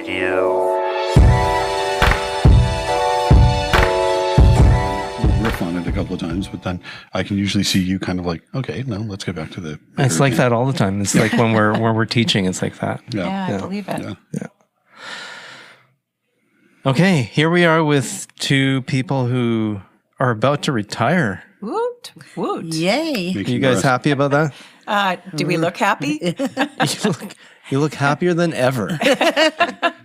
Raideo. Riff on it a couple of times, but then I can usually see you kind of like, okay, now let's get back to the. It's like that all the time. It's like when we're teaching, it's like that. Yeah. I believe it. Yeah. Okay, here we are with two people who are about to retire. Woot, woot. Yay. Are you guys happy about that? Do we look happy? You look happier than ever.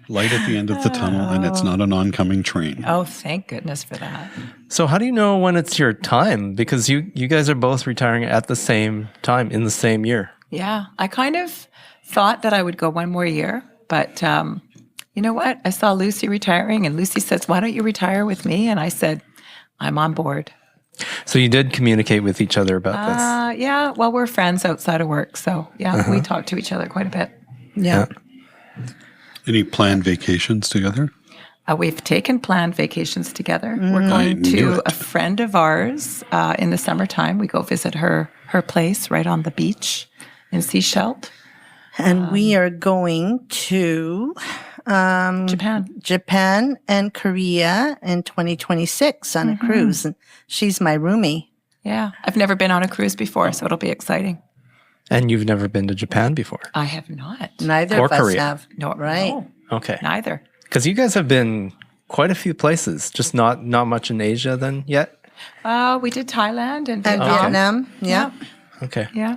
Light at the end of the tunnel, and it's not an oncoming train. Oh, thank goodness for that. So how do you know when it's your time? Because you guys are both retiring at the same time in the same year. Yeah, I kind of thought that I would go one more year, but you know what? I saw Lucy retiring, and Lucy says, "Why don't you retire with me?" And I said, "I'm on board." So you did communicate with each other about this? Yeah, well, we're friends outside of work, so yeah, we talk to each other quite a bit. Yeah. Any planned vacations together? We've taken planned vacations together. We're going to a friend of ours in the summertime. We go visit her place right on the beach in Seychelles. And we are going to Japan and Korea in 2026 on a cruise. And she's my roomie. Yeah, I've never been on a cruise before, so it'll be exciting. And you've never been to Japan before? I have not. Neither Or of us Korea. have. No, Right. no, Okay. neither. Because you guys have been quite a few places, just not much in Asia then yet? We did Thailand and And Vietnam. Vietnam. Yeah. Okay. Yeah.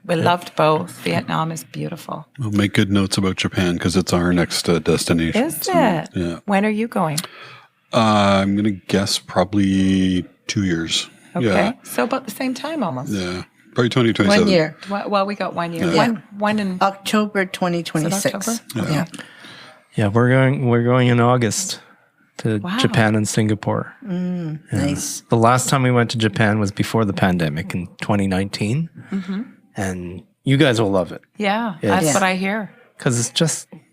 We loved both. Vietnam is beautiful. We'll make good notes about Japan because it's our next destination. Is it? Yeah. When are you going? I'm going to guess probably 2 years. Okay. Yeah. So about the same time almost. Yeah. Probably 2027. 1 year. Well, we got 1 year. Yeah. One in October Is 2026. it October? Yeah. Yeah, we're going in August to Wow. Japan and Singapore. Nice. The last time we went to Japan was before the pandemic in 2019. And you guys will love it Yeah, Yeah. that's Yeah. what I hear. because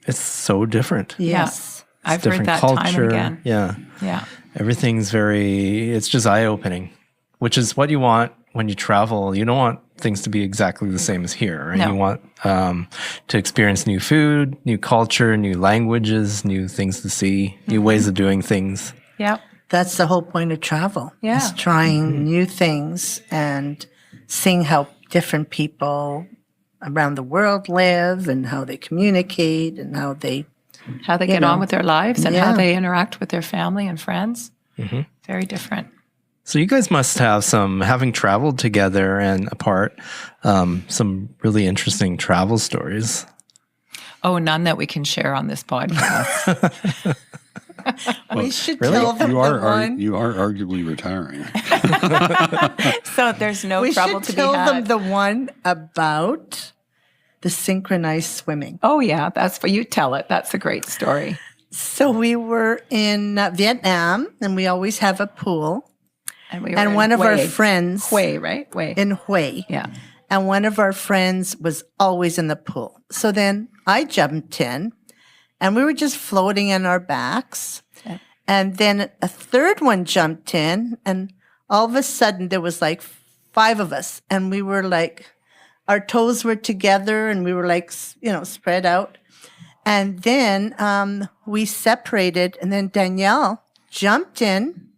it's so different. Yes. Yeah. I've heard Different that culture. time and again. Yeah. Yeah. Everything's it's just eye-opening, which is what you want when you travel. You don't want things to be exactly the same as here, right? No. You want to experience new food, new culture, new languages, new things to see, new ways of doing things. Yeah. That's the whole point of travel. Yeah. Is trying new things and seeing how different people around the world live and how they communicate and how they How they get on with their lives and how Yeah. they interact with their family and friends. Very different. So you guys must have having traveled together and apart, some really interesting travel stories. Oh, none that we can share on this podcast. we should really? tell them You the one. you are arguably retiring. So there's no We trouble should to be tell them had. the one about the synchronized swimming. Oh, yeah. That's for you. Tell it. That's a great story. So we were in Vietnam, and we always have a pool. And we were And in one of our Hue. friends Hue, right? Hue. in Hue. Yeah. And one of our friends was always in the pool. So then I jumped in, and we were just floating on our backs. Okay. And then a third one jumped in, and all of a sudden there was like 5 of us, and we were like, our toes were together, and we were like, spread out. And then we separated, and then Danielle jumped in,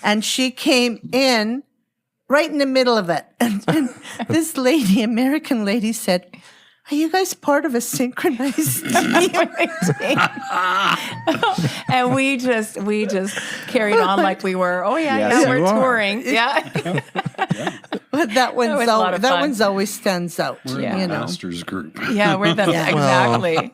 and she came in right in the middle of it. And this lady, American lady, said, "Are you guys part of a synchronized team?" And we just carried on like we were. Oh yeah, Yes, yeah, you we're are. touring. Yeah. But that was a lot of fun. one's always stands out. We're Yeah. in You the know. masters group. Yeah, we're the Yeah. exactly.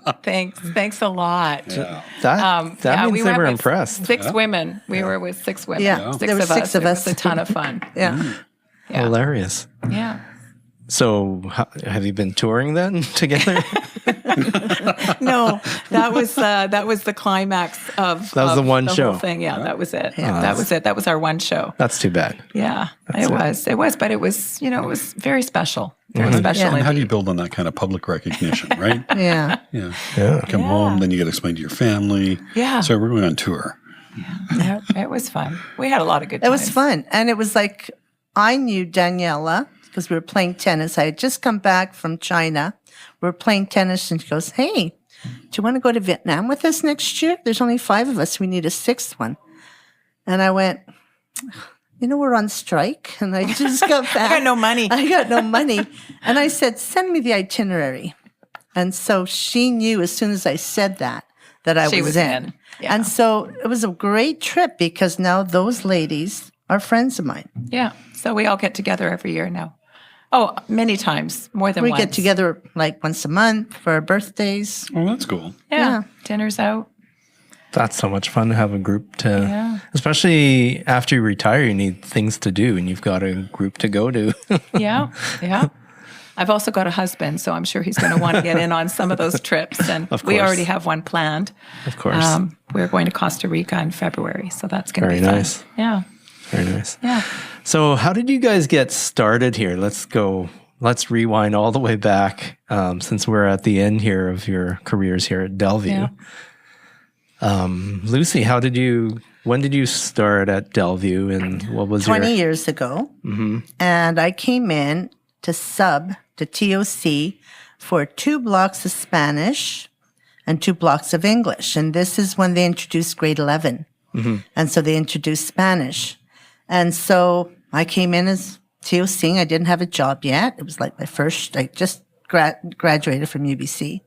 Thanks a lot. Yeah. That yeah, means we they went were with impressed. 6 women. We were with 6 women. Yeah. Six There were of 6 us. of It us. was a ton of fun. Yeah. Yeah. Hilarious. Yeah. So have you been touring then together? No, that was the climax of That was of the one whole show. thing. Yeah, that was it. Yeah. That was it. That was our one show. That's too bad. Yeah, it was, but it was, it was very special. Very special. Yeah. And how do you build on that kind of public recognition, right? Yeah. Yeah. Yeah. Come home, then you get to explain to your family. Yeah. So we're going on tour. Yeah, it was fun. We had a lot of good It times. was fun. And it was like, I knew Daniela because we were playing tennis. I had just come back from China. We were playing tennis, and she goes, "Hey, you want to go to Vietnam with us next year? There's only 5 of us. We need a 6th one. And I went, we're on strike. And I just got back. I got no money. I got no money. And I said, send me the itinerary. And so she knew as soon as I said that I was in. Yeah. And so it was a great trip because now those ladies are friends of mine. Yeah. So we all get together every year now. Oh, many times, more than We once. get together like once a month for our birthdays. Oh, that's cool. Yeah. Dinners out. That's so much fun to have a group to, Yeah. especially after you retire, you need things to do and you've got a group to go to. Yeah. Yeah. I've also got a husband, so I'm sure he's going to want to get in on some of those trips. And Of we course. already have one planned. Of course. We're going to Costa Rica in February, so that's going to Very be fun. nice. Yeah. Very nice. Yeah. So how did you guys get started here? Let's rewind all the way back since we're at the end here of your careers here at Delview. Yeah. Lucy, when did you start at Delview and what was 20 years ago. Mm-hmm. And I came in to sub to TOC for 2 blocks of Spanish and 2 blocks of English. And this is when they introduced grade 11. Mm-hmm. And so they introduced Spanish. And so I came in as TOC. I didn't have a job yet. It was like my first, I just graduated from UBC.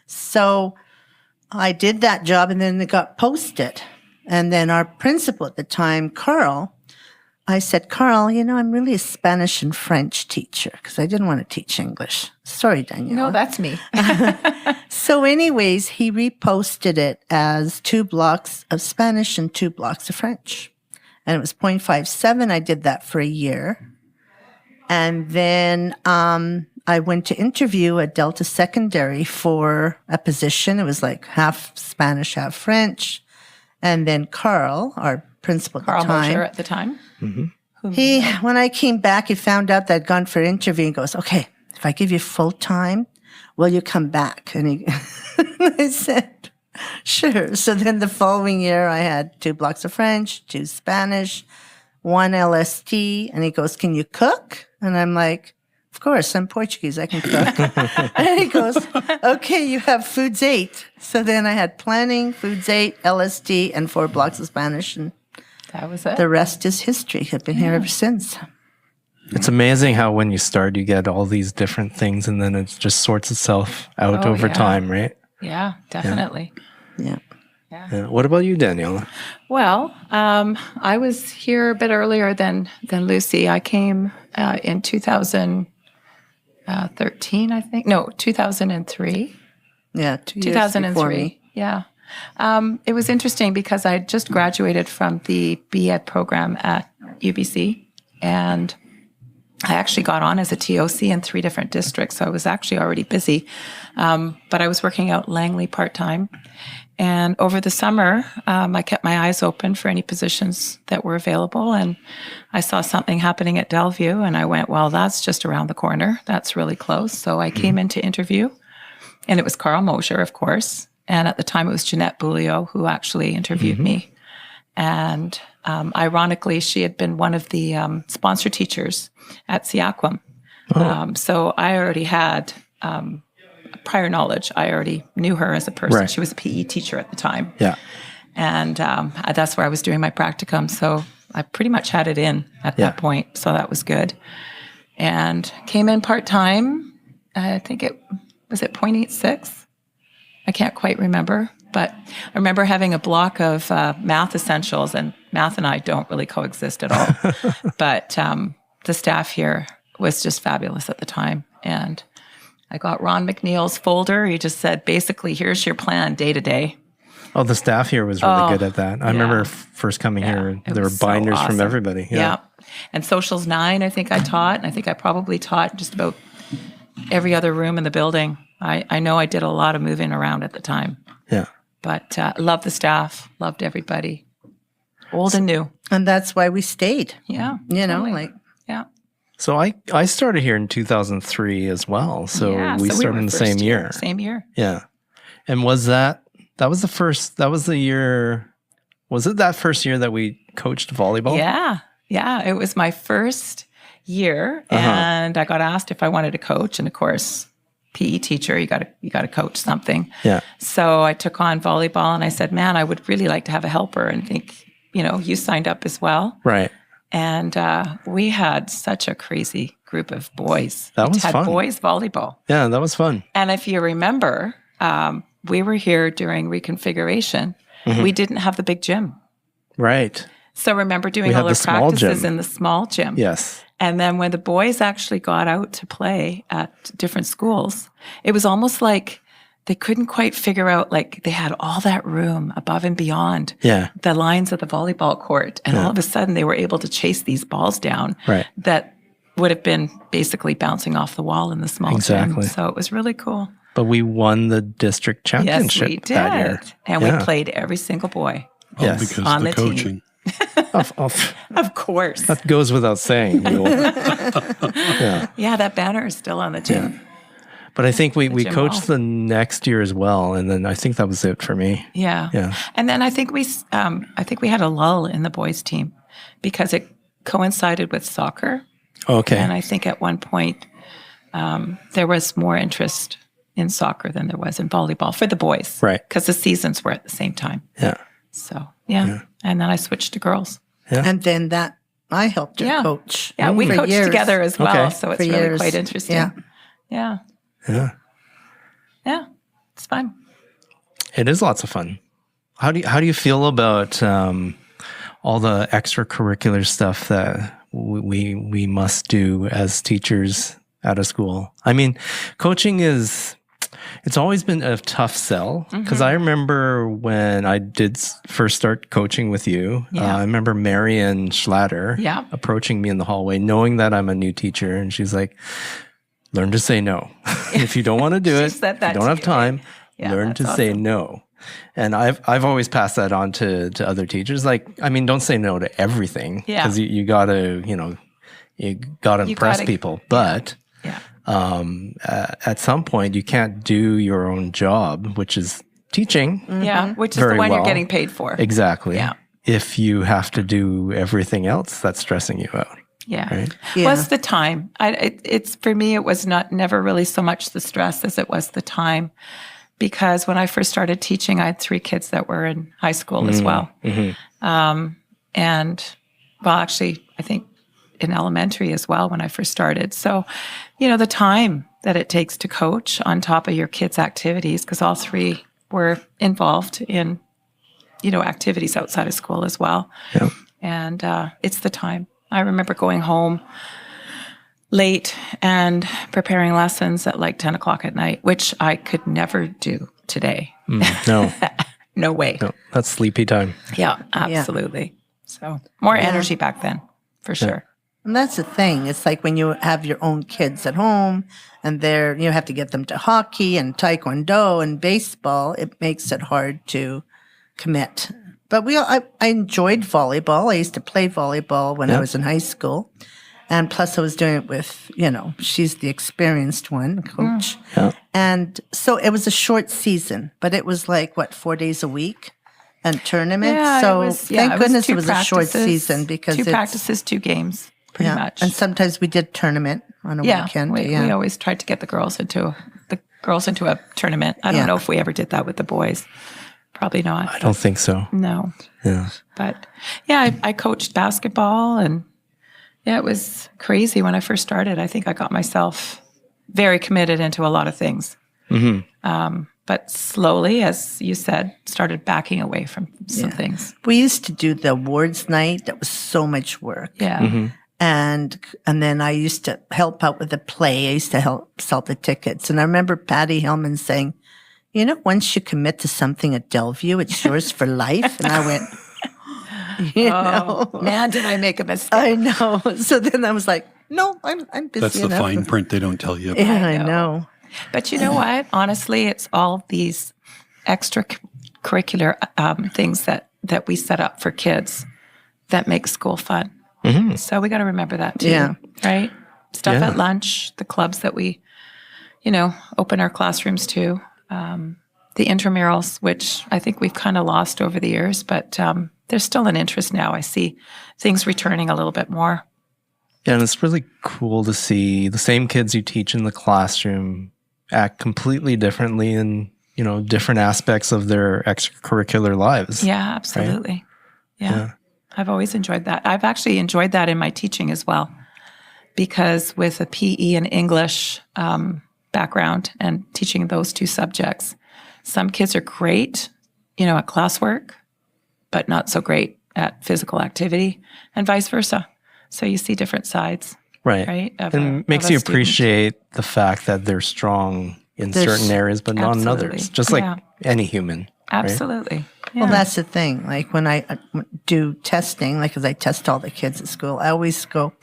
So I did that job and then it got posted. And then our principal at the time, Carl, I said, Carl, I'm really a Spanish and French teacher because I didn't want to teach English. Sorry, Daniela. No, that's me. So anyways, he reposted it as 2 blocks of Spanish and 2 blocks of French. And it was 0.57. I did that for a year. And then I went to interview at Delta Secondary for a position. It was like half Spanish, half French. And then Carl, our principal at Carl the time. Mosher at the time. Mm-hmm. When I came back, he found out that I'd gone for an interview and goes, okay, if I give you full time, will you come back? And I said, sure. So then the following year I had 2 blocks of French, 2 Spanish, 1 LST. And he goes, can you cook? And I'm like, of course, I'm Portuguese. I can cook. And he goes, okay, you have Foods 8. So then I had planning, Foods 8, LST, and 4 blocks of Spanish. And That was it. the rest is history. I've been here ever since. It's amazing how when you start, you get all these different things and then it just sorts itself out over yeah. time, right? Yeah, definitely. Yeah. Yeah. What about you, Daniela? Well, I was here a bit earlier than Lucy. I came in 2013, I think. No, 2003. Yeah, 2 years before me. 2003. Yeah. It was interesting because I just graduated from the B.Ed program at UBC, and I actually got on as a TOC in 3 different districts, so I was actually already busy. But I was working out Langley part-time. And over the summer, I kept my eyes open for any positions that were available, and I saw something happening at Delview, and I went, well, that's just around the corner. That's really close. So I came in to interview, and it was Carl Mosher, of course. And at the time, it was Jeanette Boulio who actually interviewed me. And ironically, she had been one of the sponsor teachers at Seaquam. So I already had prior knowledge. I already knew her as a person. Right. She was a PE teacher at the time. Yeah. And that's where I was doing my practicum. So I pretty much had it in at that point. So that was good. And came in part-time. I think it was at 0.86. I can't quite remember, but I remember having a block of math essentials, and math and I don't really coexist at all. But the staff here was just fabulous at the time. And I got Ron McNeil's folder. He just said, basically, here's your plan day to day. Oh, the staff here was really good at that. I remember first coming here, there were was so binders from awesome. everybody. Yeah. And Socials 9, I think I taught. And I think I probably taught just about every other room in the building. I know I did a lot of moving around at the time. Yeah. But loved the staff, loved everybody, old and new. And that's why we stayed. Yeah. You know, totally. like, Yeah. So I started here in 2003 as well. So Yeah, we started were in the first same year. Same year. Yeah. And was that was the year, was it that first year that we coached volleyball? Yeah. Yeah. It was my first year. And I got asked if I wanted to coach. And of course, PE teacher, you got to coach something. Yeah. So I took on volleyball, and I said, man, I would really like to have a helper, and think, you signed up as well. Right. And we had such a crazy group of boys. That was had fun. Boys volleyball. Yeah, that was fun. And if you remember, we were here during reconfiguration. Mm-hmm. We didn't have the big gym. Right. So remember doing We all had our the small practices gym. in the small gym. Yes. And then when the boys actually got out to play at different schools, it was almost like they couldn't quite figure out, like, they had all that room above and beyond Yeah. the lines of the volleyball court. And all of a sudden they were able to chase these balls down Right. that would have been basically bouncing off the wall in the small Exactly. gym. So it was really cool. But we won the district Yes, championship we did. that year. And Yeah. we played every single boy. Oh, Yes. because On the the team. coaching. Of course. That goes without saying. Yuill. Yeah. Yeah, that banner is still on the team. But I think we gym coached wall. the next year as well. And then I think that was it for me. Yeah. Yeah. And then I think we had a lull in the boys team because it coincided with soccer. Okay. And I think at one point there was more interest in soccer than there was in volleyball for the boys. Right. Because the seasons were at the same time. Yeah. So, yeah. And then I switched to girls. And then I helped her Yeah. coach. Yeah, we for coached years. together as well. Okay. So it's For really years. quite interesting. Yeah. Yeah. Yeah. Yeah. It's fun. It is lots of fun. How do you feel about all the extracurricular stuff that we must do as teachers at a school? I mean, coaching it's always been a tough sell because I remember when I did first start coaching with you, Yeah. I remember Marian Schlatter Yeah. approaching me in the hallway, knowing that I'm a new teacher. And she's like, learn to say no. If you don't want to do She it, said if that you don't to have you. time, Yeah, learn that's to say awesome. no. And I've always passed that on to other teachers. Like, I mean, don't say no to everything Yeah. because you gotta, you gotta impress gotta- people. But Yeah. at some point, you can't do your own job, which is teaching. Yeah. Which is Very the one well. you're getting paid for. Exactly. Yeah. If you have to do everything else, that's stressing you out. Yeah. Right. Yeah. What's the time? It's for me, it was never really so much the stress as it was the time. Because when I first started teaching, I had 3 kids that were in high school as well. And, well, actually, I think in elementary as well when I first started. So, the time that it takes to coach on top of your kids' activities, because all 3 were involved in, activities outside of school as well. Yeah. And it's the time. I remember going home late and preparing lessons at like 10 o'clock at night, which I could never do today. No, No way. no, that's sleepy time. Yeah, absolutely. So more energy back then, for sure. And that's the thing. It's like when you have your own kids at home and you have to get them to hockey and taekwondo and baseball, it makes it hard to commit. But I enjoyed volleyball. I used to play volleyball when I was in high school. And plus I was doing it with, she's the experienced one, coach. Yeah. And so it was a short season, but it was like, 4 days a week and tournaments. Yeah, so it was, thank goodness it 2 was a short practices, season because 2 it's, practices, 2 games, pretty much. And sometimes we did tournament on a weekend. We always tried to get the girls into a tournament. I don't know if we ever did that with the boys. Probably not. I don't think so. No. Yeah. But yeah, I coached basketball, and it was crazy when I first started. I think I got myself very committed into a lot of things. But slowly, as you said, started backing away from some things. We used to do the awards night. That was so much work. Yeah. And then I used to help out with the play. I used to help sell the tickets. And I remember Patty Hellman saying, once you commit to something at Delview, it's yours for life. And I went, Man, did I make a mistake? I know. So then I was like, no, I'm busy That's the enough. fine print they don't tell you. Yeah, I know. know. But you know what? Honestly, it's all these extracurricular things that we set up for kids that make school fun. So we got to remember that too, Yeah. right? Stuff Yeah. at lunch, the clubs that we, open our classrooms to, the intramurals, which I think we've kind of lost over the years, but there's still an interest now. I see things returning a little bit more. Yeah, and it's really cool to see the same kids you teach in the classroom act completely differently in, different aspects of their extracurricular lives. Yeah, absolutely. Yeah. I've always enjoyed that. I've actually enjoyed that in my teaching as well, because with a PE and English background and teaching those two subjects, some kids are great, at classwork, but not so great at physical activity, and vice versa. So you see different sides. Right. And makes you appreciate the fact that they're strong in certain areas, but not in others, just like any human. Absolutely. Right? Yeah. Well, that's the thing. Like when I do testing, like as I test all the kids at school, I always go,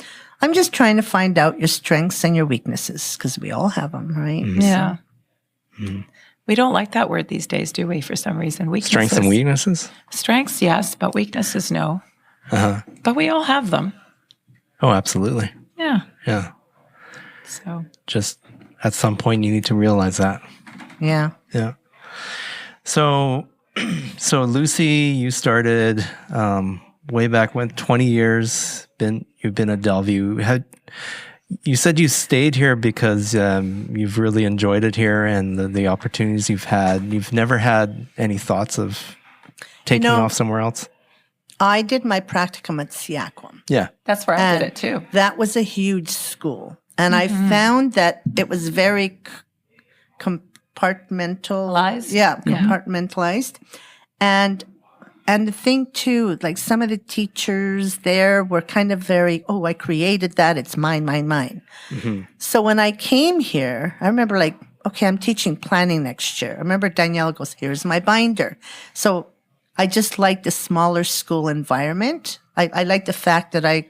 I'm just trying to find out your strengths and your weaknesses, because we all have them, right? Mm-hmm. Yeah. Mm-hmm. We don't like that word these days, do we, for some reason? Weaknesses. Strengths and weaknesses? Strengths, yes, but weaknesses, no. But we all have them. Oh, absolutely. Yeah. Yeah. So just at some point you need to realize that. Yeah. Yeah. So Lucy, you started way back when, 20 years you've been at Delview. You said you stayed here because you've really enjoyed it here and the opportunities you've had. You've never had any thoughts of taking off somewhere else? I did my practicum at Seaquam. Yeah. That's where I did it too. That was a huge school. And I found that it was very compartmentalized. Yeah, compartmentalized. And the thing too, like some of the teachers there were kind of very, I created that. It's mine, mine, mine. Mm-hmm. So when I came here, I remember okay, I'm teaching planning next year. I remember Daniela goes, here's my binder. So I just like the smaller school environment. I like the fact that I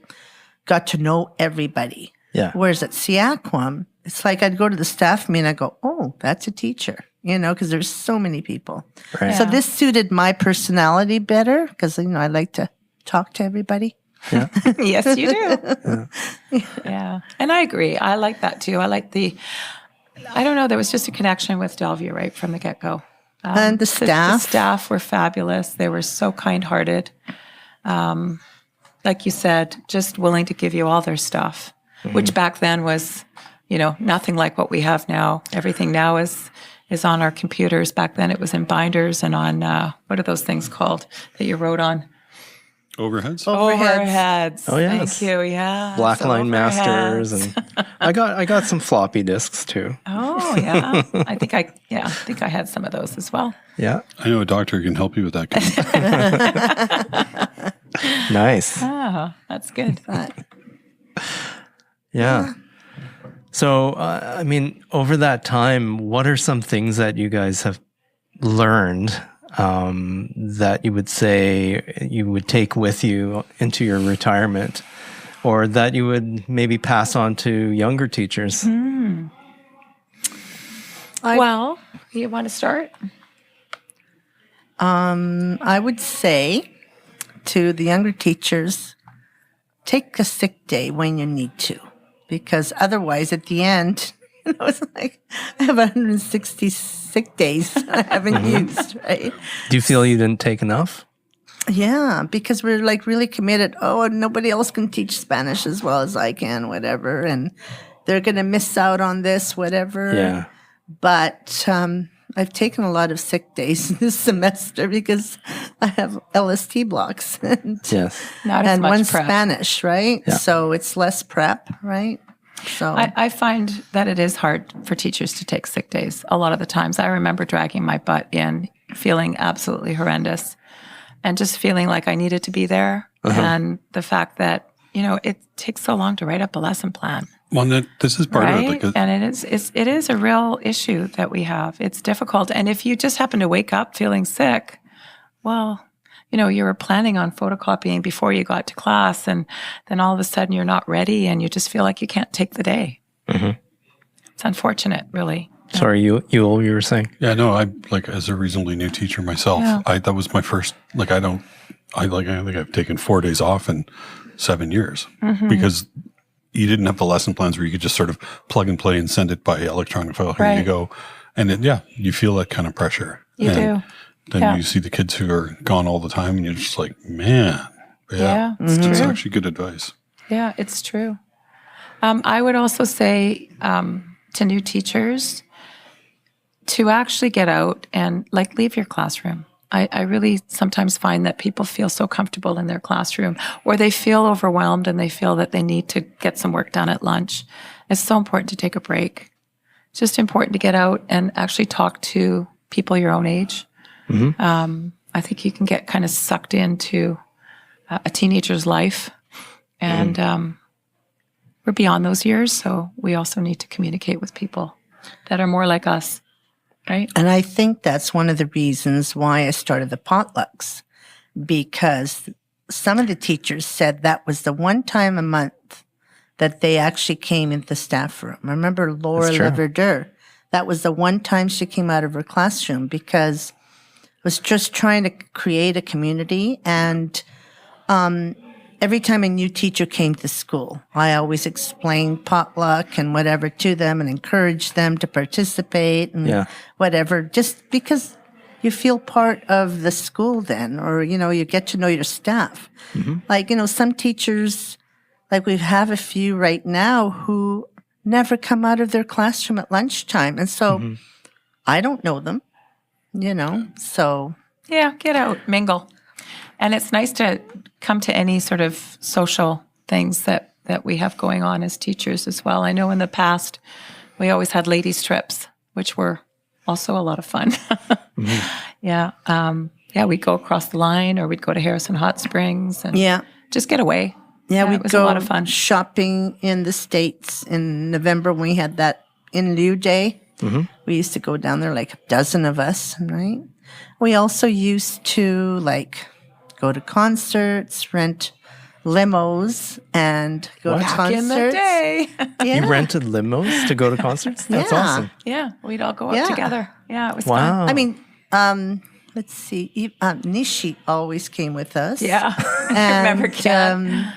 got to know everybody. Yeah. Whereas at Seaquam, it's like I'd go to the staff meeting and I go, oh, that's a teacher, because there's so many people. Right. So this suited my personality better because, I like to talk to everybody. Yeah. Yes, you do. Yeah. And I agree. I like that too. I like I don't know, there was just a connection with Delview right from the get-go. And the staff. The staff were fabulous. They were so kind-hearted. Like you said, just willing to give you all their stuff, which back then was, nothing like what we have now. Everything now is on our computers. Back then it was in binders and on, what are those things called that you wrote on? Overheads? Overheads. Oh, yes. Thank you. Yeah. Blackline Masters, and I got some floppy disks too. Oh yeah. I think I had some of those as well. Yeah. I know a doctor who can help you with that. Nice. Oh, that's good. Yeah. So, over that time, what are some things that you guys have learned that you would say you would take with you into your retirement, or that you would maybe pass on to younger teachers? Well, you want to start? I would say to the younger teachers, take a sick day when you need to, because otherwise at the end, it's like I have 160 sick days I haven't used, right? Do you feel you didn't take enough? Yeah, because we're really committed. Oh, and nobody else can teach Spanish as well as I can, whatever. And they're going to miss out on this, whatever. Yeah. But I've taken a lot of sick days this semester because I have LST blocks and, Yes. Not as and much one prep. Spanish, right? Yeah. So it's less prep, right? So I find that it is hard for teachers to take sick days. A lot of the times I remember dragging my butt in, feeling absolutely horrendous and just feeling like I needed to be there. And the fact that, it takes so long to write up a lesson plan. Well, this is part of it. And it is a real issue that we have. It's difficult. And if you just happen to wake up feeling sick, well, you were planning on photocopying before you got to class, and then all of a sudden you're not ready and you just feel like you can't take the day. Mm-hmm. It's unfortunate, really. Sorry, Yuill, you were saying? Yeah, no, I as a reasonably new teacher myself, that was my first, I think I've taken 4 days off in 7 years because you didn't have the lesson plans where you could just sort of plug and play and send it by electronic file. Here you go. And you feel that kind of pressure. You do. Then you see the kids who are gone all the time and you're just like, man, it's actually good advice. Yeah, it's true. I would also say to new teachers, to actually get out and like leave your classroom. I really sometimes find that people feel so comfortable in their classroom, or they feel overwhelmed and they feel that they need to get some work done at lunch. It's so important to take a break. It's just important to get out and actually talk to people your own age. I think you can get kind of sucked into a teenager's life, and we're beyond those years, so we also need to communicate with people that are more like us. Right. And I think that's one of the reasons why I started the potlucks, because some of the teachers said that was the one time a month that they actually came into the staff room. I remember Laura Leverdure. That was the one time she came out of her classroom, because I was just trying to create a community. And every time a new teacher came to school, I always explained potluck and whatever to them and encouraged them to participate and whatever, just because you feel part of the school then, or, you get to know your staff. Like, some teachers, like we have a few right now who never come out of their classroom at lunchtime. And so I don't know them, so. Yeah, get out, mingle. And it's nice to come to any sort of social things that we have going on as teachers as well. I know in the past, we always had ladies' trips, which were also a lot of fun. Yeah. We'd go across the line, or we'd go to Harrison Hot Springs and just get away. Yeah, it we'd was go a lot of fun. Shopping in the States in November when we had that in lieu day. We used to go down there, like a dozen of us, right? We also used to go to concerts, rent limos, and go to concerts. In the day. You rented limos to go to concerts? That's awesome. Yeah, we'd all go up together. Yeah, it was Wow. fun. I mean, let's see. Nishi always came with us. Yeah, And, I remember Ken.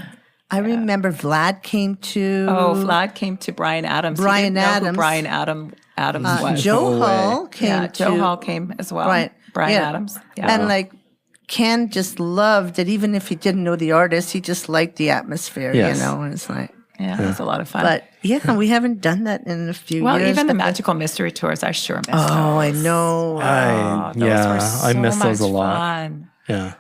I remember Vlad came to. Vlad came to Brian Adams. He Brian didn't know Adams. who Brian Adams was. Joe Hall came to. Joe Hall came as well. Brian Adams. Yeah. And Ken just loved it, even if he didn't know the artist, he just liked the atmosphere, and it's like. Yeah, it was a lot of fun. But we haven't done that in a few years. Well, even the Magical Mystery Tours, I sure missed those. Oh, I know. I miss those a lot. Fun. Yeah.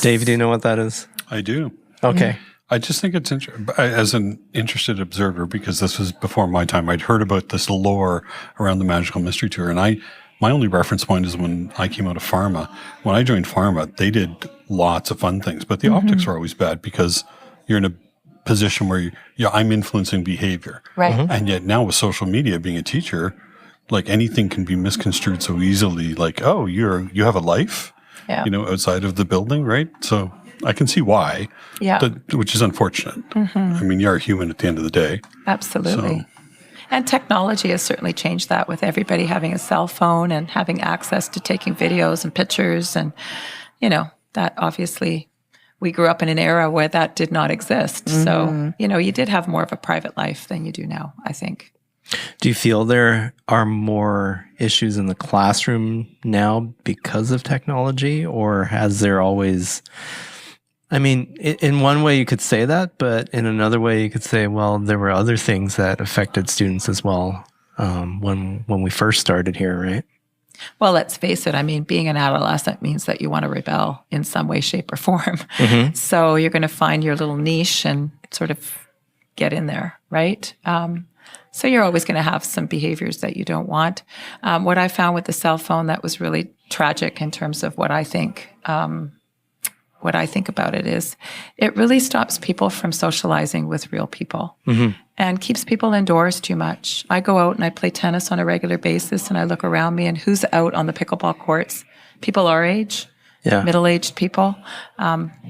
Dave, do you know what that is? I do. Okay. I just think it's interesting as an interested observer, because this was before my time. I'd heard about this lore around the Magical Mystery Tour, and my only reference point is when I came out of pharma. When I joined pharma, they did lots of fun things, but the optics are always bad because you're in a position where I'm influencing behavior. Right. And yet now with social media, being a teacher, anything can be misconstrued so easily. Like, oh, you have a life, outside of the building, right? So I can see why. Yeah. Which is unfortunate. I mean, you're a human at the end of the day. Absolutely. So. And technology has certainly changed that, with everybody having a cell phone and having access to taking videos and pictures. And, that obviously we grew up in an era where that did not exist. So, you did have more of a private life than you do now, I think. Do you feel there are more issues in the classroom now because of technology, or has there always... I mean, in one way you could say that, but in another way you could say, well, there were other things that affected students as well when we first started here, right? Well, let's face it. I mean, being an adolescent means that you want to rebel in some way, shape, or form. So you're going to find your little niche and sort of get in there, right? So you're always going to have some behaviors that you don't want. What I found with the cell phone that was really tragic in terms of what I think about it is it really stops people from socializing with real people and keeps people indoors too much. I go out and I play tennis on a regular basis, and I look around me, and who's out on the pickleball courts? People our age, middle-aged people.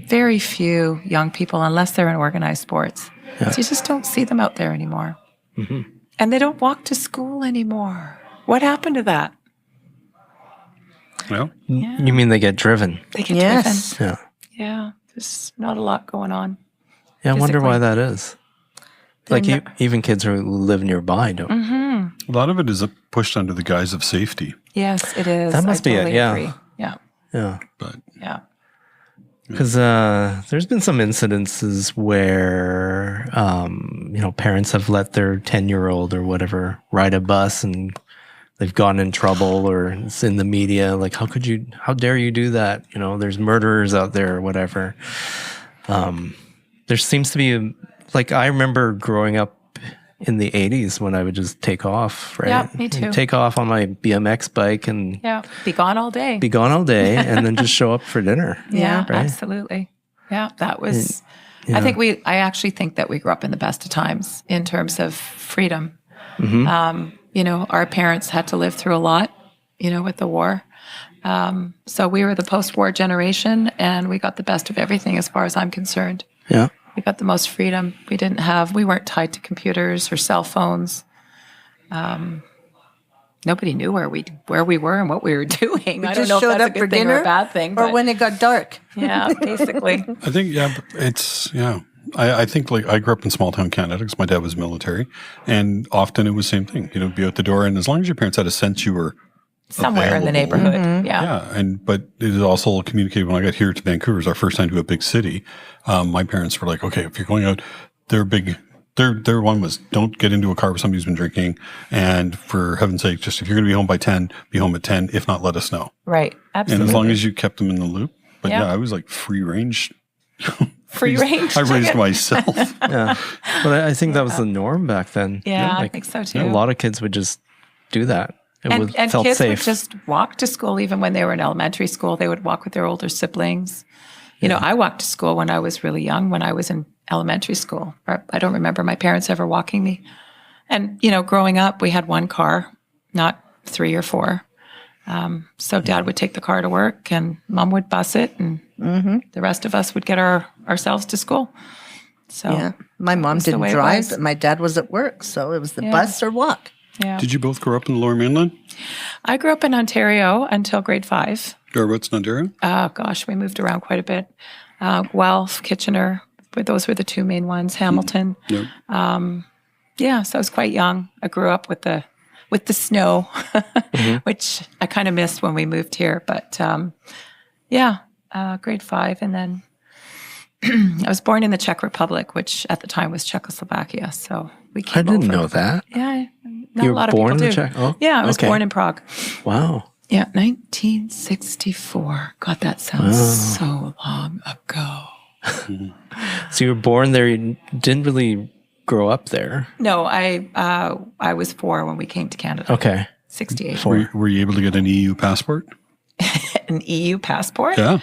Very few young people, unless they're in organized sports. So you just don't see them out there anymore. And they don't walk to school anymore. What happened to that? Well, You mean they get driven? They get driven. Yeah. Yeah, there's not a lot going on. Yeah, I wonder why physically. that is. Like even kids who live nearby don't. a lot of it is pushed under the guise of safety. Yes, it is. That must be it, totally yeah. agree. Yeah. Yeah. But Yeah. Because there's been some incidences where, parents have let their 10-year-old or whatever ride a bus and they've gotten in trouble or it's in the media. Like, how dare you do that? You know, there's murderers out there or whatever. There seems to be like, I remember growing up in the 80s when I would just take off, right? Yeah, me too. Take off on my BMX bike and be gone all day. And then just show up for dinner. Yeah, right? absolutely. Yeah, that was, I actually think that we grew up in the best of times in terms of freedom. You know, our parents had to live through a lot, you know, with the war. So we were the post-war generation and we got the best of everything as far as I'm concerned. Yeah. We got the most freedom. We weren't tied to computers or cell phones. Nobody knew where we were and what we were doing. I don't know if that's a good thing or a bad thing. Or when it got dark. Yeah, basically. I think, I think like I grew up in small town Canada because my dad was military, and often it was the same thing. You know, be out the door, and as long as your parents had a sense you were somewhere in the neighborhood. Yeah. But it is also communicated when I got here to Vancouver. It was our first time to a big city. My parents were like, okay, if you're going out, their one was don't get into a car with somebody who's been drinking. And for heaven's sake, just if you're going to be home by 10, be home at 10. If not, let us know. Right. Absolutely. And as long as you kept them in the loop. But I was like free range. Free range. I raised myself. Yeah. But I think that was the norm back then. Yeah, I think so too. A lot of kids would just do that. And felt kids safe. would just walk to school even when they were in elementary school. They would walk with their older siblings. You know, I walked to school when I was really young, when I was in elementary school. I don't remember my parents ever walking me. And, you know, growing up, we had one car, not 3 or 4. So Dad would take the car to work and Mom would bus it and the rest of us would get ourselves to school. So my mom didn't drive, but my dad was at work. So it was the bus or walk. Yeah. Did you both grow up in the Lower Mainland? I grew up in Ontario until grade 5. Whereabouts in Ontario? Oh, gosh, we moved around quite a bit. Guelph, Kitchener, but those were the 2 main ones. Hamilton. Yep. So I was quite young. I grew up with the snow, which I kind of missed when we moved here. But grade 5, and then I was born in the Czech Republic, which at the time was Czechoslovakia. So we came I didn't over. know that. Yeah, You a were lot of born people in do. the Czech? Oh, yeah, I was okay. born in Prague. Wow. Yeah, 1964. God, that sounds so long ago. So you were born there. You didn't really grow up there. No, I was 4 when we came to Canada. Okay. 68. Were you able to get an EU passport? An EU passport? Yeah.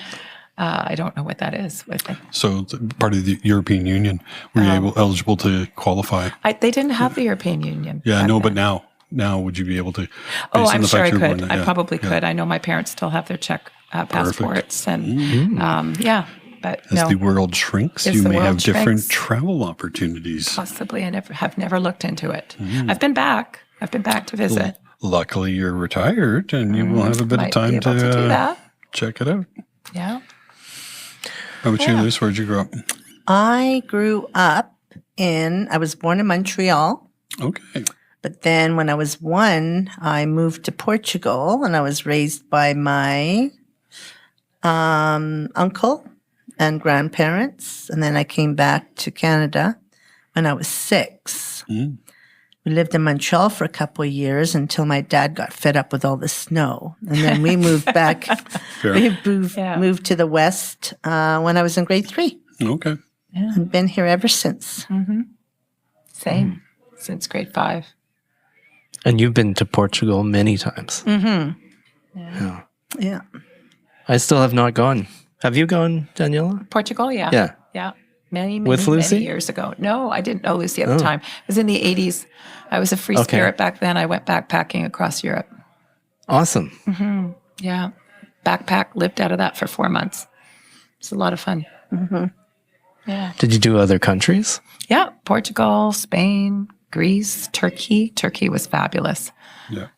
I don't know what that is. So it's part of the European Union. Were you eligible to qualify? They didn't have the European Union. Yeah, no, but now would you be able to? Oh, I'm sure I could. I probably could. I know my parents still have their Czech passports, and but as the world shrinks, As you the may world have different shrinks. travel opportunities. Possibly, I have never looked into it. I've been back. I've been back to visit. Luckily, you're retired, and you will have a bit of time to do that. Check it out. Yeah. How about you, Liz? Where'd you grow up? I grew up I was born in Montreal. Okay. But then when I was 1, I moved to Portugal and I was raised by my uncle and grandparents. And then I came back to Canada when I was 6. Mm. We lived in Montreal for a couple of years until my dad got fed up with all the snow. And then we moved back. We moved to the West when I was in grade 3. Okay. Yeah. I've been here ever since. Same. Since grade 5. And you've been to Portugal many times. Yeah. I still have not gone. Have you gone, Daniela? Portugal, yeah. Yeah. Yeah. Many With Lucy? years ago. No, I didn't know Lucy at the time. It was in the 80s. I was a free spirit back then. I went backpacking across Europe. Awesome. Yeah. Backpack, lived out of that for 4 months. It's a lot of fun. Yeah. Did you do other countries? Yeah. Portugal, Spain, Greece, Turkey. Turkey was fabulous. Yeah.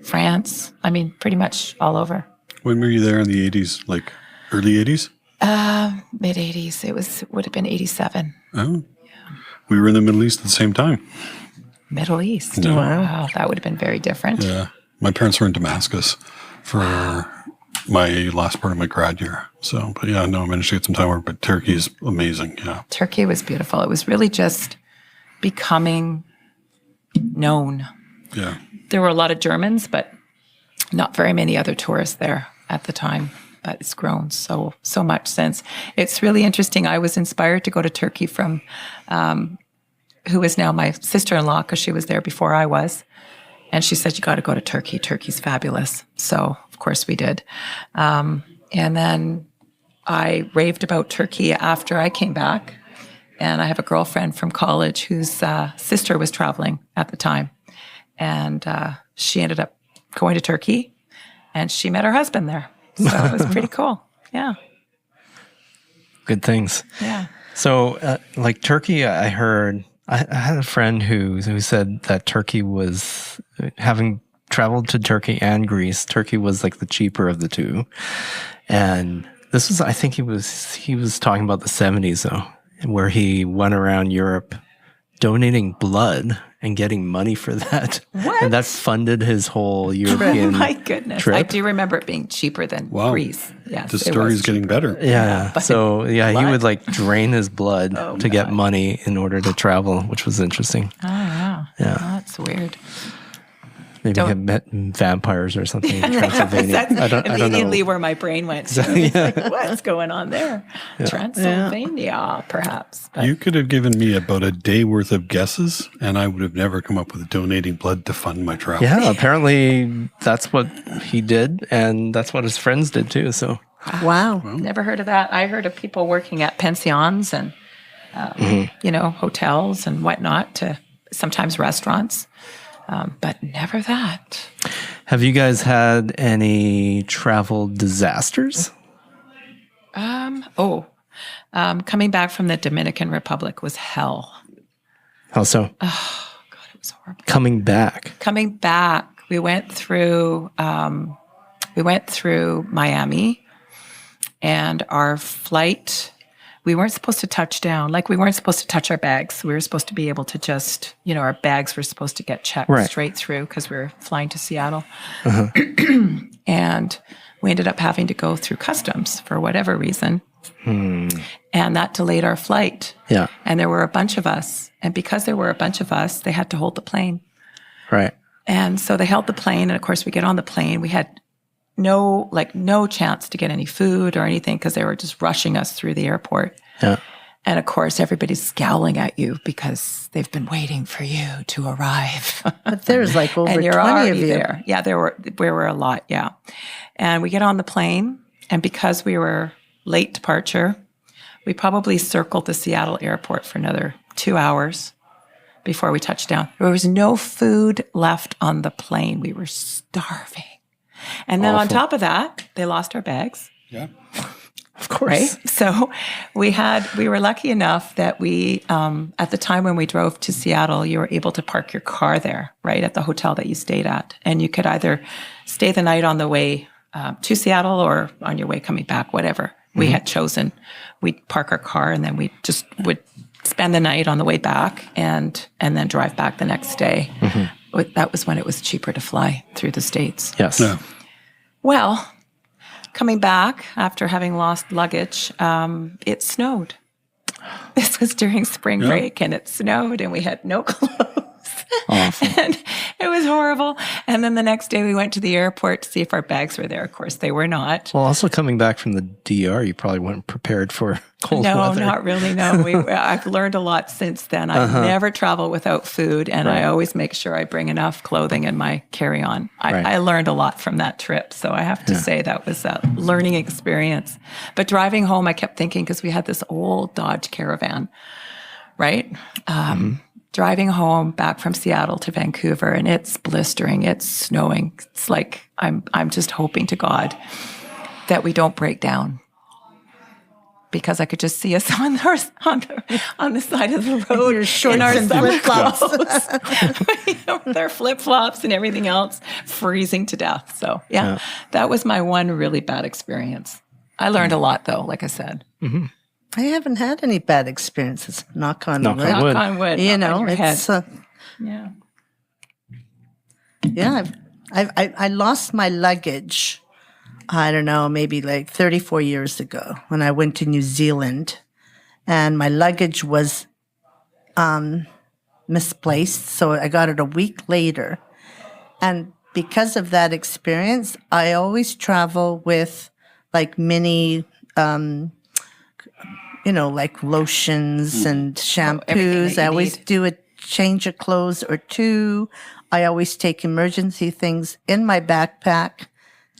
France. I mean, pretty much all over. When were you there in the 80s? Like early 80s? Mid 80s. Would have been 87. Oh. Yeah. We were in the Middle East at the same time. Middle East. Yeah. Wow. That would have been very different. Yeah. My parents were in Damascus for my last part of my grad year. So, but yeah, no, I managed to get some time work, but Turkey is amazing. Yeah. Turkey was beautiful. It was really just becoming known. Yeah. there were a lot of Germans, but not very many other tourists there at the time. But it's grown so much since. It's really interesting. I was inspired to go to Turkey from who is now my sister-in-law, because she was there before I was. And she said, you got to go to Turkey. Turkey's fabulous. So, of course, we did. And then I raved about Turkey after I came back. And I have a girlfriend from college whose sister was traveling at the time. And she ended up going to Turkey, and she met her husband there. So it was pretty cool. Yeah. Good things. Yeah. So, like Turkey, I heard, I had a friend who said that Turkey was, having traveled to Turkey and Greece, Turkey was like the cheaper of the two. And this was, I think he was talking about the 70s though, where he went around Europe donating blood and getting money for that. What? And that funded his whole European Oh my goodness. trip. I do remember it being cheaper than Greece. Yes. The it story's was getting better. Yeah. but So yeah, he blood? would like drain his blood Oh, to get God. money in order to travel, which was interesting. Oh, wow. Yeah. Oh, that's weird. Maybe he had met vampires or something in Transylvania. That's I don't immediately know. where my brain went to. It's like, what's going on there? Transylvania, perhaps. But You could have given me about a day worth of guesses, and I would have never come up with donating blood to fund my travel. Yeah, apparently that's what he did, and that's what his friends did too. So Wow. never heard of that. I heard of people working at pensions and, hotels and whatnot, to sometimes restaurants, but never that. have you guys had any travel disasters? Coming back from the Dominican Republic was hell. How so? God, it was horrible. Coming back. Coming back, we went through Miami, and our flight, we weren't supposed to touch down. Like, we weren't supposed to touch our bags. We were supposed to be able to just, our bags were supposed to get checked Right. straight through, because we were flying to Seattle. And we ended up having to go through customs for whatever reason. And that delayed our flight. Yeah. And there were a bunch of us. And because there were a bunch of us, they had to hold the plane. Right. And so they held the plane. And of course, we get on the plane. We had no chance to get any food or anything, because they were just rushing us through the airport. Yeah. And of course, everybody's scowling at you because they've been waiting for you to arrive. But there's like over And 20 you're of already you. there. Yeah, there were a lot. Yeah. And we get on the plane. And because we were late departure, we probably circled the Seattle airport for another 2 hours before we touched down. There was no food left on the plane. We were starving. And then on top of that, they lost our bags. Yeah. Of course. Right. So we were lucky enough that we, at the time when we drove to Seattle, you were able to park your car there, right, at the hotel that you stayed at. And you could either stay the night on the way to Seattle or on your way coming back, whatever. We had chosen. We'd park our car, and then we just would spend the night on the way back and then drive back the next day. That was when it was cheaper to fly through the States. Yes. Yeah. Well, coming back after having lost luggage, it snowed. This was during spring break, and it snowed, and we had no clothes. Awful. And it was horrible. And then the next day we went to the airport to see if our bags were there. Of course, they were not. Well, also coming back from the DR, you probably weren't prepared for cold No, weather. not really. No, I've learned a lot since then. I never travel without food, and I always make sure I bring enough clothing in my carry-on. I learned a lot from that trip, so I have to say that was a learning experience. But driving home, I kept thinking, because we had this old Dodge Caravan, right? Driving home back from Seattle to Vancouver, and it's blistering, it's snowing. It's like I'm just hoping to God that we don't break down, because I could just see us on the side of the road Your shorts in our and summer flip-flops. clothes, with our flip flops and everything else, freezing to death. So yeah, that was my one really bad experience. I learned a lot, though. Like I said, I haven't had any bad experiences. Knock on Knock wood. on wood. knock on wood. You knock on know, your head. it's Yeah. yeah. I lost my luggage. I don't know, maybe like 34 years ago when I went to New Zealand, and my luggage was misplaced. So I got it a week later, And because of that experience, I always travel with like mini, like lotions and everything shampoos. that I you always need. do a change of clothes or two. I always take emergency things in my backpack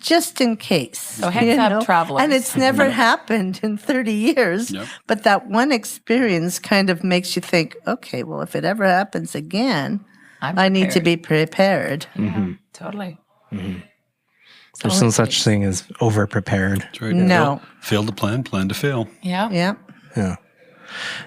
just in case. So heads up, travelers. And it's never happened in 30 years. Yep. But that one experience kind of makes you think, okay, well, if it ever happens again, I need to be prepared. Totally. There's no such thing as over prepared. That's right. No. Fail to plan to fail. Yeah. Yeah. Yeah.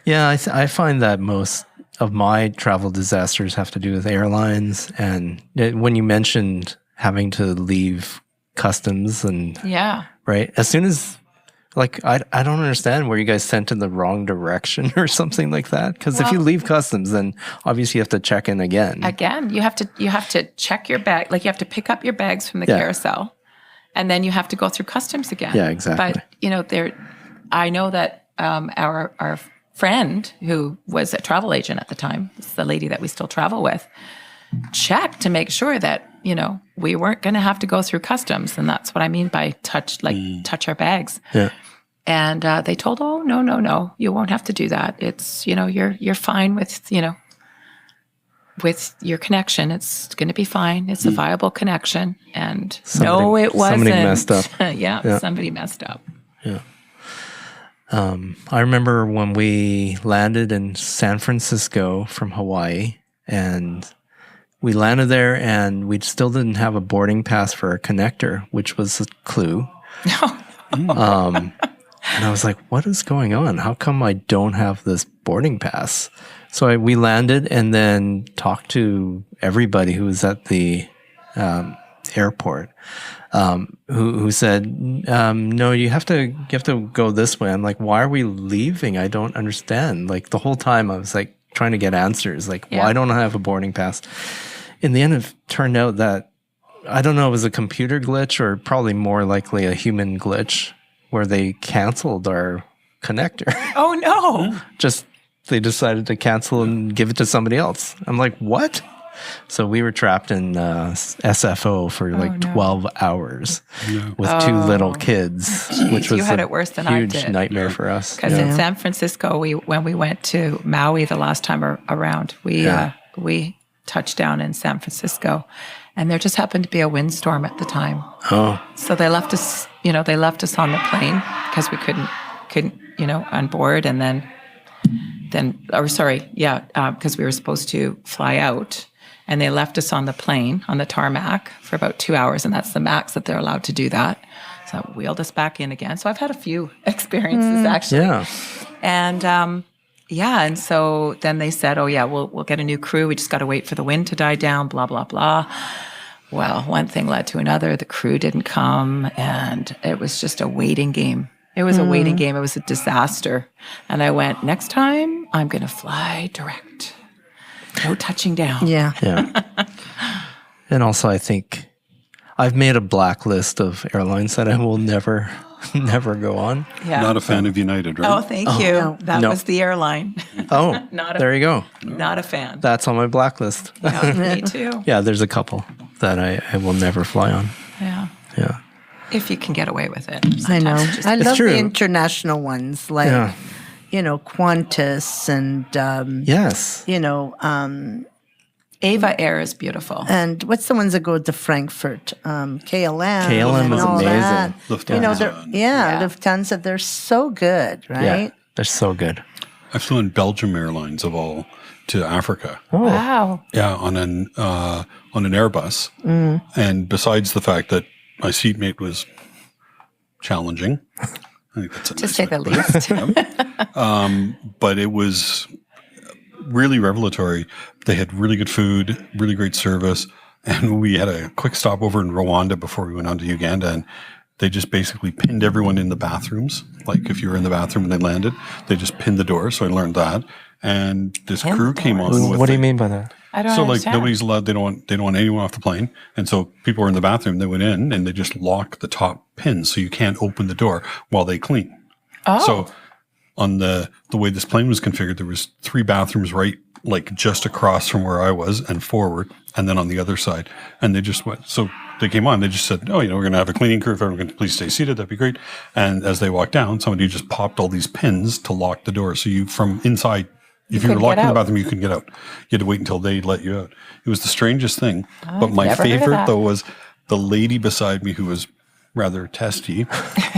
Yeah, I find that most of my travel disasters have to do with airlines. And when you mentioned having to leave customs and Yeah. right, as soon as like I don't understand where you guys sent in the wrong direction or something like that. Because if you leave customs, then obviously you have to check in again. Again, you have to check your bag. Like you have to pick up your bags from the carousel, and then you have to go through customs again. Yeah, exactly. But I know that our friend who was a travel agent at the time, it's the lady that we still travel with, checked to make sure that we weren't going to have to go through customs, and that's what I mean by touch our bags. Yeah. And they told, oh no, you won't have to do that. It's you're fine with with your connection. It's going to be fine. It's a viable connection. And no, it wasn't. Somebody messed up. Yeah, somebody messed up. Yeah. I remember when we landed in San Francisco from Hawaii, and we landed there and we still didn't have a boarding pass for a connector, which was a clue. And I was like, what is going on? How come I don't have this boarding pass? So we landed and then talked to everybody who was at the airport, who said, no, you have to go this way. I'm like, why are we leaving? I don't understand. Like the whole time I was like trying to get answers. Like, why don't I have a boarding pass? In the end, it turned out that, I don't know, it was a computer glitch or probably more likely a human glitch where they canceled our connector. Oh no. They decided to cancel and give it to somebody else. I'm like, what? So we were trapped in SFO for 12 hours with two little kids, which was you had it worse than I did. Huge nightmare for us. Because in San Francisco, when we went to Maui the last time around, we touched down in San Francisco, and there just happened to be a windstorm at the time. Oh, so they left us. They left us on the plane because we couldn't on board, and because we were supposed to fly out. And they left us on the plane, on the tarmac, for about 2 hours, and that's the max that they're allowed to do that. So it wheeled us back in again. So I've had a few experiences, actually. Yeah. And, and so then they said, oh, yeah, we'll get a new crew. We just got to wait for the wind to die down, blah, blah, blah. Well, one thing led to another. The crew didn't come, and it was just a waiting game. It was a waiting game. It was a disaster. And I went, next time, I'm going to fly direct. No touching down. Yeah. Yeah. And also, I think I've made a blacklist of airlines that I will never go on. Yeah. Not a fan of United, right? Oh, thank you. No. That was the airline. Oh, there you go. Not a fan. That's on my blacklist. Yeah, me too. Yeah, there's a couple that I will never fly on. Yeah. Yeah. If you can get away with it. I know. I love true. the international ones like, Qantas and, Yes. Ava Air is beautiful. and what's the ones that go to Frankfurt? KLM. KLM and was all amazing. that. Lufthansa. Lufthansa, they're so good, right? Yeah. They're so good. I flew in Belgium Airlines of all to Africa. Wow. Yeah, on an Airbus. And besides the fact that my seatmate was challenging, I think that's a To nice say way the to put it. least. But it was really revelatory. They had really good food, really great service, and we had a quick stopover in Rwanda before we went on to Uganda, and they just basically pinned everyone in the bathrooms. Like if you were in the bathroom and they landed, they just pinned the door. So I learned that, and this crew came on. What do you mean by that? I don't So understand. like nobody's allowed. They don't want anyone off the plane, and so people were in the bathroom. They went in and they just lock the top pins, so you can't open the door while they clean. Oh. So on the way this plane was configured, there was 3 bathrooms right, like just across from where I was and forward, and then on the other side. And they just went, so they came on, they just said, oh, we're going to have a cleaning crew. If everyone can please stay seated, that'd be great. And as they walked down, somebody just popped all these pins to lock the door. So you, from inside, if you were locked in the bathroom, you couldn't get out. You had to wait until they let you out. It was the strangest thing. But my favorite, though, was the lady beside me who was rather testy.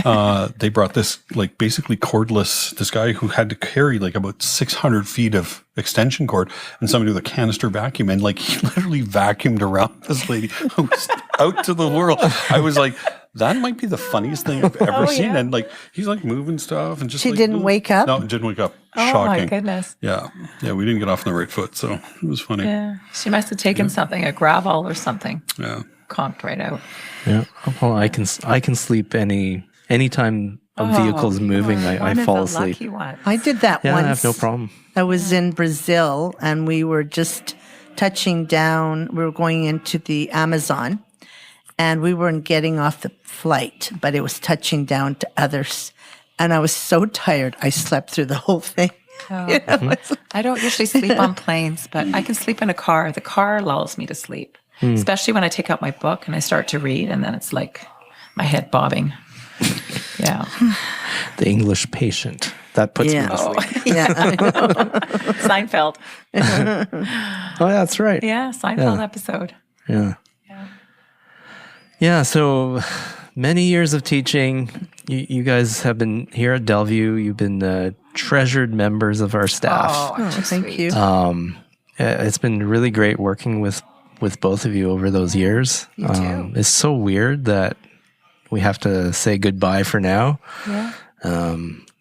They brought this, like, basically cordless, this guy who had to carry like about 600 feet of extension cord, and somebody with a canister vacuum, and like he literally vacuumed around this lady who was out to the world. I was like, that might be the funniest thing I've ever seen. And like, he's like moving stuff and just She didn't wake up? No, didn't wake up. Oh Shocking. my goodness. Yeah. Yeah. We didn't get off on the right foot. So it was funny. Yeah. She must have taken something, a gravel or something. Yeah. Conked right out. Yeah. Well, I can sleep anytime a vehicle's moving. I fall asleep. Lucky one. I did that Yeah, once. I have no problem. I was in Brazil and we were just touching down. We were going into the Amazon and we weren't getting off the flight, but it was touching down to others. And I was so tired, I slept through the whole thing. Oh. You know, it's like- I don't usually sleep on planes, but I can sleep in a car. The car lulls me to sleep, especially when I take out my book and I start to read, and then it's like my head bobbing. Yeah. The English patient. That puts me to sleep. Yeah, I know. Seinfeld. Oh, that's right. Yeah, Seinfeld episode. Yeah. Yeah, so many years of teaching. You guys have been here at Delview. You've been treasured members of our staff. Oh, Thank you. It's been really great working with both of you over those years. You too. It's so weird that we have to say goodbye for now. Yeah.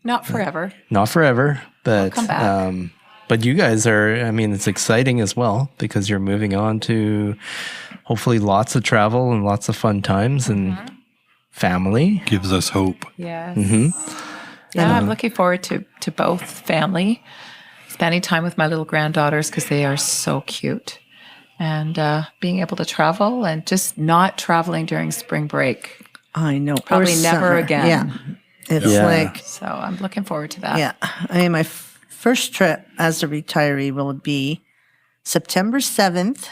Not forever. Not forever, but come back. but you guys are, I mean, it's exciting as well because you're moving on to hopefully lots of travel and lots of fun times and family. Gives us hope. Yes. Yeah, I'm looking forward to both family, spending time with my little granddaughters because they are so cute, and being able to travel and just not traveling during spring break. I know. Probably Or never summer. again. Yeah. It's Yeah. like, So I'm looking forward to that. yeah. I mean, my first trip as a retiree will be September 7th.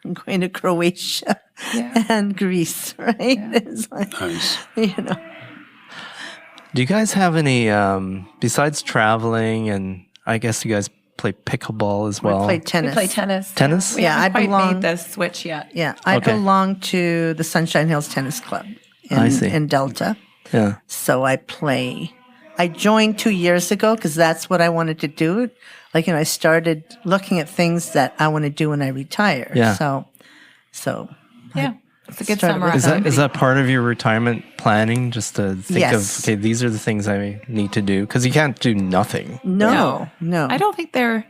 I'm going to Croatia Yeah. and Greece, right? It's like, Nice. you know. Do you guys have any, besides traveling, and I guess you guys play pickleball as well? We play We tennis. play tennis. Tennis? We Yeah, haven't I quite belong- made the switch yet. Yeah, I Okay. belong to the Sunshine Hills Tennis Club I see. in Delta. Yeah. So I play. I joined 2 years ago because that's what I wanted to do. Like, I started looking at things that I want to do when I retire. Yeah. So Yeah. It's a good started summer with- Is activity. that part of your retirement planning? Just to think Yes. of, okay, these are the things I need to do? Because you can't do nothing. no. I don't think they're.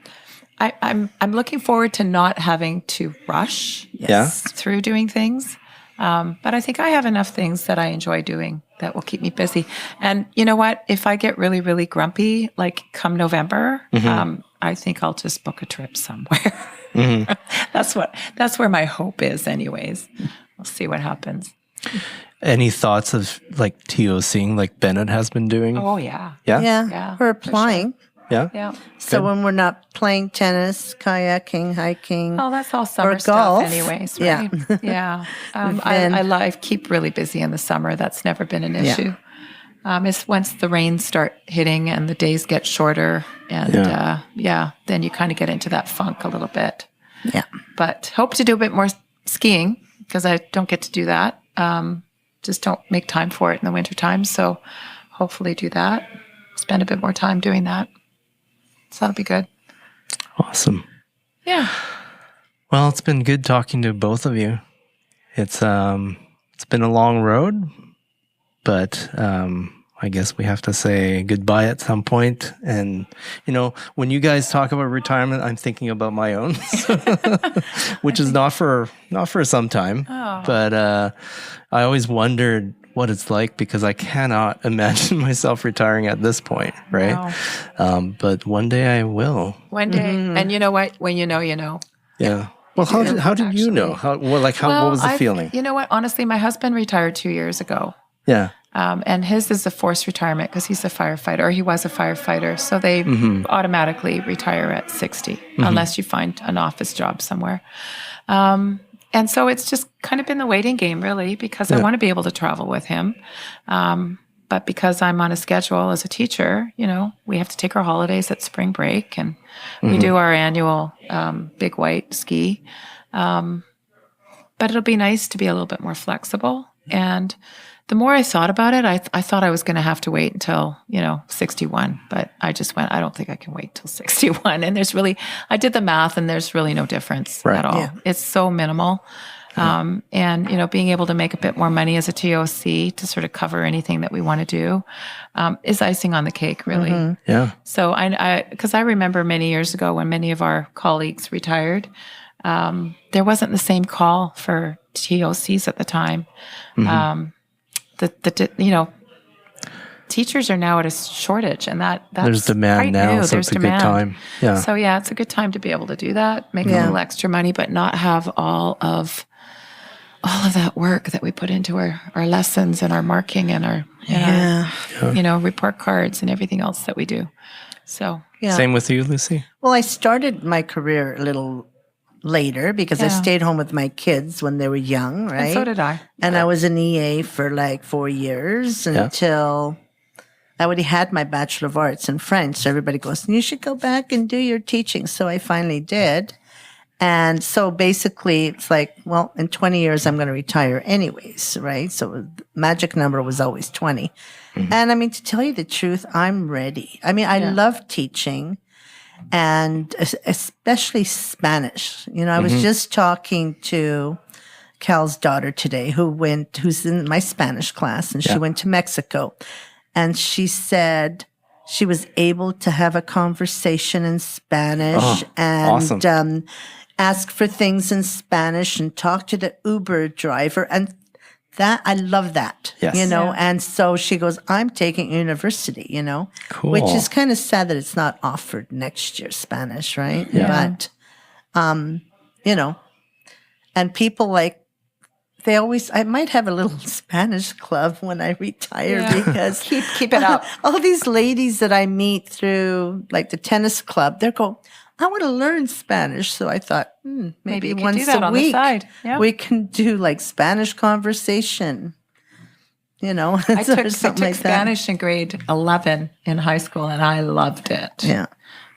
I'm looking forward to not having to rush Yeah. through doing things. But I think I have enough things that I enjoy doing that will keep me busy. And you know what? If I get really, really grumpy, like come November, I think I'll just book a trip somewhere. That's where my hope is, anyways. We'll see what happens. Any thoughts of like TOCing like Bennett has been doing? Oh yeah, Yeah? Yeah, Yeah, we're for sure. applying. Yeah? yeah. So when we're not playing tennis, kayaking, hiking, Oh, that's all summer stuff, golf. anyways, Yeah. right? Yeah. Then- I keep really busy in the summer. That's never been an issue. It's once the rains start hitting and the days get shorter, and then you kind of get into that funk a little bit. yeah. But hope to do a bit more skiing because I don't get to do that. Just don't make time for it in the wintertime. So hopefully do that. Spend a bit more time doing that. So that'll be good. Awesome. Yeah. Well, it's been good talking to both of you. It's been a long road, but I guess we have to say goodbye at some point. And when you guys talk about retirement, I'm thinking about my own, which is not for some time. Oh. But I always wondered what it's like because I cannot imagine myself retiring at this point, right? But one day I will. One day. And you know what? When you know, you know. Yeah. Well, how did you know? What was the feeling? You know what? Honestly, my husband retired 2 years ago. Yeah. And his is a forced retirement because he's a firefighter, or he was a firefighter. So they automatically retire at 60 unless you find an office job somewhere. And so it's just kind of been the waiting game, really, because I want to be able to travel with him. But because I'm on a schedule as a teacher, we have to take our holidays at spring break, and we do our annual big white ski. But it'll be nice to be a little bit more flexible. And the more I thought about it, I thought I was going to have to wait until, 61. But I just went, I don't think I can wait till 61. And I did the math, and there's really no difference at all. Yeah. It's so minimal. And, being able to make a bit more money as a TOC to sort of cover anything that we want to do is icing on the cake, really. Mm-hmm. Yeah. So because I remember many years ago when many of our colleagues retired, there wasn't the same call for TOCs at the time. Teachers are now at a shortage, and that's there's demand now, so it's a good time. Yeah. So it's a good time to be able to do that, make a little extra money, but not have all of that work that we put into our lessons and our marking and our report cards and everything else that we do. So Same with you, Lucy? Well, I started my career a little later because I stayed home with my kids when they were young, right? And so did I. And I was an EA for like 4 years until I already had my Bachelor of Arts in French. So everybody goes, you should go back and do your teaching. So I finally did. And so basically it's like, well, in 20 years, I'm going to retire anyways, right? So the magic number was always 20. And I mean, to tell you the truth, I'm ready. I mean, I love teaching. And especially Spanish. I was just talking to Cal's daughter today, who's in my Spanish class, and she went to Mexico. And she said she was able to have a conversation in Spanish and ask for things in Spanish and talk to the Uber driver. And that, I love that, and so she goes, I'm taking university, cool. Which is kind of sad that it's not offered next year, Spanish, right? Yeah. But, and people I might have a little Spanish club when I retire because keep it up. All these ladies that I meet through like the tennis club, they're going, I want to learn Spanish. So I thought, maybe once a week we can do like Spanish conversation. I took Spanish in grade 11 in high school, and I loved it. Yeah.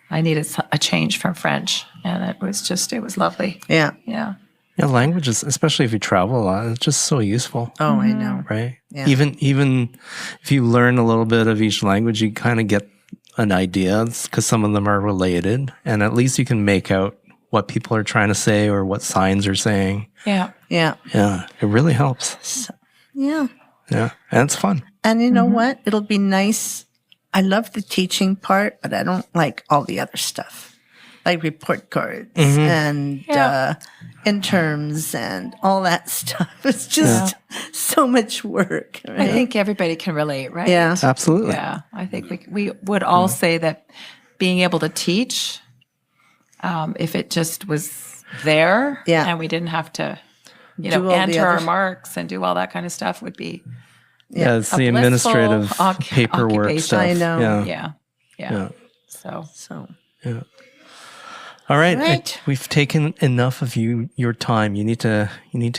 I needed a change from French, and it was lovely. Yeah. Yeah. Yeah, languages, especially if you travel a lot, it's just so useful. Oh, I know. Right? Yeah. Even if you learn a little bit of each language, you kind of get an idea because some of them are related, and at least you can make out what people are trying to say or what signs are saying. Yeah. Yeah. Yeah. It really helps. Yeah. Yeah. And it's fun. And you know what? It'll be nice. I love the teaching part, but I don't like all the other stuff. Like report cards and interns and all that stuff. It's just so much work. Right? I think everybody can relate, right? Yeah. Absolutely. Yeah. I think we would all say that being able to teach, if it just was there and we didn't have to, enter our marks and do all that kind of stuff would be it's the administrative paperwork stuff. I know. Yeah. So. Yeah. All right. We've taken enough of your time. You need to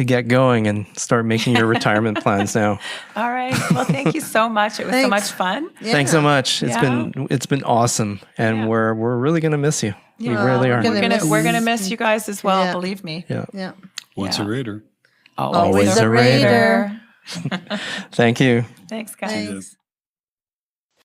get going and start making your retirement plans now. All right. Well, thank you so much. It was so much fun. Yeah. Thanks so much. It's been awesome, and we're really gonna miss you. We really are. We're gonna miss you guys as well. Believe me. Yeah. Once a Raider. Always a Raider. Thank you. Thanks, guys.